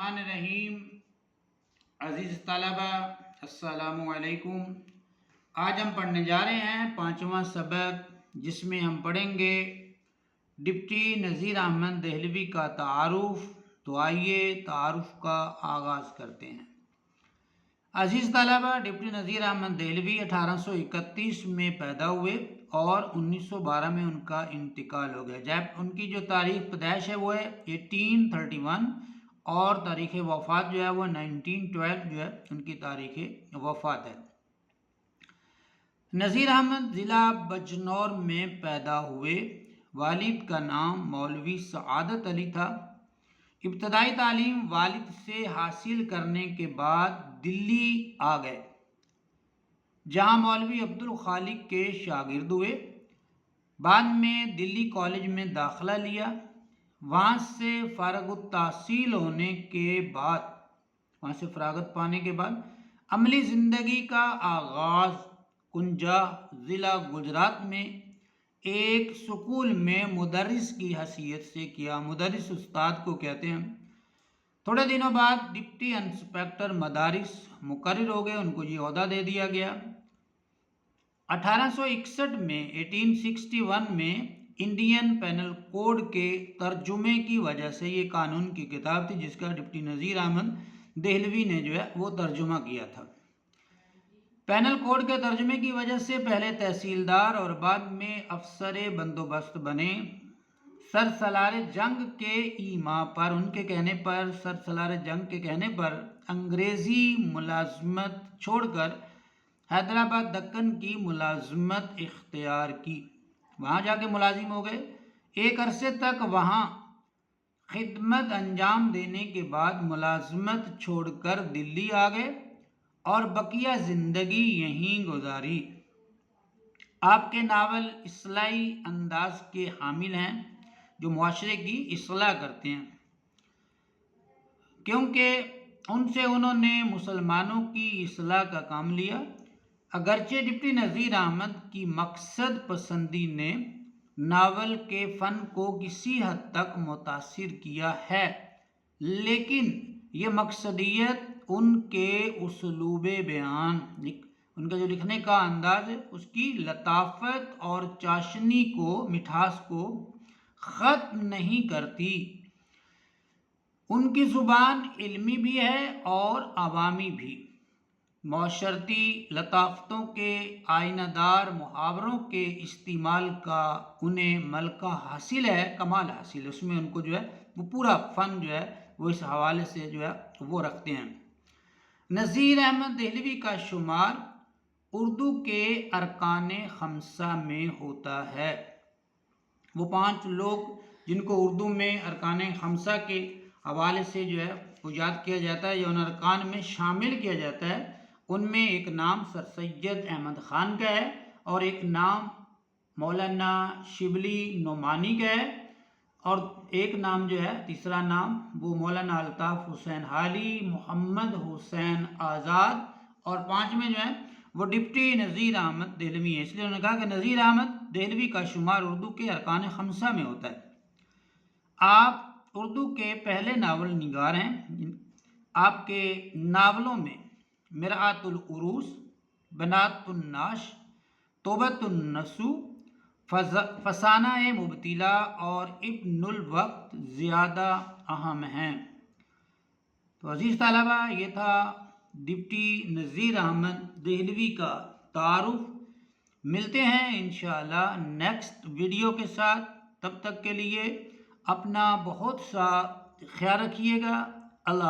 الرحمن الرحیم۔ عزیز طلبہ السلام علیکم۔ آج ہم پڑھنے جا رہے ہیں 5واں سبق، جس میں ہم پڑھیں گے ڈپٹی نذیر احمد دہلوی کا تعارف۔ تو آئیے تعارف کا آغاز کرتے ہیں۔ عزیز طلبہ، ڈپٹی نذیر احمد دہلوی 1831 میں پیدا ہوئے اور 1912 میں ان کا انتقال ہو گیا۔ جب ان کی جو تاریخ پیدائش ہے وہ ہے 1831 اور تاریخ وفات جو ہے وہ 1912 جو ہے ان کی تاریخ وفات ہے۔ نذیر احمد ضلع بجنور میں پیدا ہوئے۔ والد کا نام مولوی سعادت علی تھا۔ ابتدائی تعلیم والد سے حاصل کرنے کے بعد دلی آ گئے، جہاں مولوی عبدالخالق کے شاگرد ہوئے۔ بعد میں دلی کالج میں داخلہ لیا۔ وہاں سے فارغ التحصیل ہونے کے بعد فراغت پانے کے بعد عملی زندگی کا آغاز کنجا ضلع گجرات میں ایک سکول میں مدرس کی حیثیت سے کیا۔ مدرس استاد کو کہتے ہیں۔ تھوڑے دنوں بعد ڈپٹی انسپکٹر مدارس مقرر ہو گئے، ان کو یہ عہدہ دے دیا گیا۔ 1861 میں 1861 میں انڈین پینل کوڈ کے ترجمے کی وجہ سے، یہ قانون کی کتاب تھی جس کا ڈپٹی نذیر احمد دہلوی نے جو ہے وہ ترجمہ کیا تھا۔ پینل کوڈ کے ترجمے کی وجہ سے پہلے تحصیلدار اور بعد میں افسر بندوبست بنے۔ سر سالار جنگ کے ایما پر، ان کے کہنے پر، سر سالار جنگ کے کہنے پر انگریزی ملازمت چھوڑ کر حیدرآباد دکن کی ملازمت اختیار کی۔ وہاں جا کے ملازم ہو گئے۔ ایک عرصے تک وہاں خدمت انجام دینے کے بعد ملازمت چھوڑ کر دلی آ گئے اور بقیہ زندگی یہیں گزاری۔ آپ کے ناول اصلاحی انداز کے حامل ہیں، جو معاشرے کی اصلاح کرتے ہیں، کیونکہ ان سے انہوں نے مسلمانوں کی اصلاح کا کام لیا۔ اگرچہ ڈپٹی نذیر احمد کی مقصد پسندی نے ناول کے فن کو کسی حد تک متاثر کیا ہے، لیکن یہ مقصدیت ان کے اسلوب بیان، ان کا جو لکھنے کا انداز ہے، اس کی لطافت اور چاشنی کو، مٹھاس کو ختم نہیں کرتی۔ ان کی زبان علمی بھی ہے اور عوامی بھی۔ معاشرتی لطافتوں کے آئینہ دار محاوروں کے استعمال کا انہیں ملکہ حاصل ہے، کمال حاصل ہے۔ اس میں ان کو جو ہے وہ پورا فن جو ہے وہ اس حوالے سے جو ہے وہ رکھتے ہیں۔ نذیر احمد دہلوی کا شمار اردو کے ارکان خمسہ میں ہوتا ہے۔ وہ 5 لوگ جن کو اردو میں ارکان خمسہ کے حوالے سے جو ہے وہ یاد کیا جاتا ہے یا ان ارکان میں شامل کیا جاتا ہے، ان میں ایک نام سر سید احمد خان کا ہے اور ایک نام مولانا شبلی نعمانی کا ہے، اور ایک نام جو ہے تیسرا نام وہ مولانا الطاف حسین حالی، محمد حسین آزاد، اور 5ویں جو ہے وہ ڈپٹی نذیر احمد دہلوی ہے۔ اس لیے انہوں نے کہا کہ نذیر احمد دہلوی کا شمار اردو کے ارکان خمسہ میں ہوتا ہے۔ آپ اردو کے پہلے ناول نگار ہیں۔ آپ کے ناولوں میں مرآت العروس، بنات الناش، توبۃ النسو، فسانہ مبتلا اور ابن الوقت زیادہ اہم ہیں۔ تو عزیز طلبہ، یہ تھا ڈپٹی نذیر احمد دہلوی کا تعارف۔ ملتے ہیں انشاءاللہ نیکسٹ ویڈیو کے ساتھ۔ تب تک کے لیے اپنا بہت سا خیال رکھیے گا۔ اللہ